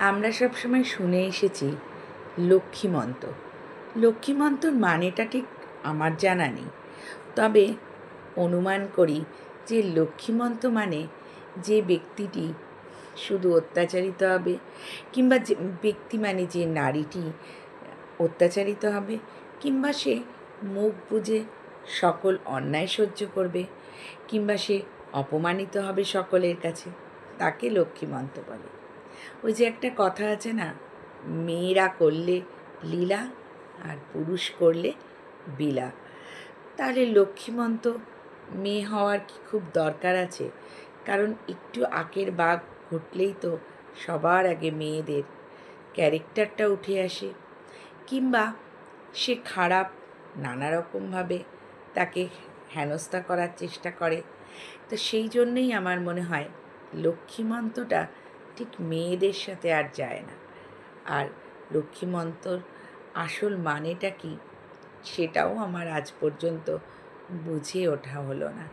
আমরা সবসময় শুনে এসেছি লক্ষ্মীমন্ত্র। লক্ষ্মীমন্ত্রর মানেটা ঠিক আমার জানা নেই, তবে অনুমান করি যে লক্ষ্মীমন্ত্র মানে যে ব্যক্তিটি শুধু অত্যাচারিত হবে, কিংবা যে ব্যক্তি মানে যে নারীটি অত্যাচারিত হবে, কিংবা সে মুখ বুজে সকল অন্যায় সহ্য করবে, কিংবা সে অপমানিত হবে সকলের কাছে, তাকে লক্ষ্মীমন্ত্র বলে। ওই যে একটা কথা আছে না, মেয়েরা করলে লীলা আর পুরুষ করলে বিলা। তাহলে লক্ষ্মীমন্ত মেয়ে হওয়ার কি খুব দরকার আছে? কারণ একটু আঁকের বাঁক ঘটলেই তো সবার আগে মেয়েদের ক্যারেক্টারটা উঠে আসে, কিংবা সে খারাপ, নানা রকমভাবে তাকে হেনস্থা করার চেষ্টা করে। তো সেই জন্যেই আমার মনে হয় লক্ষ্মীমন্ত্রটা ঠিক মেয়েদের সাথে আর যায় না। আর লক্ষ্মীমন্ত্রর আসল মানেটা কী, সেটাও আমার আজ পর্যন্ত বুঝে ওঠা হলো না।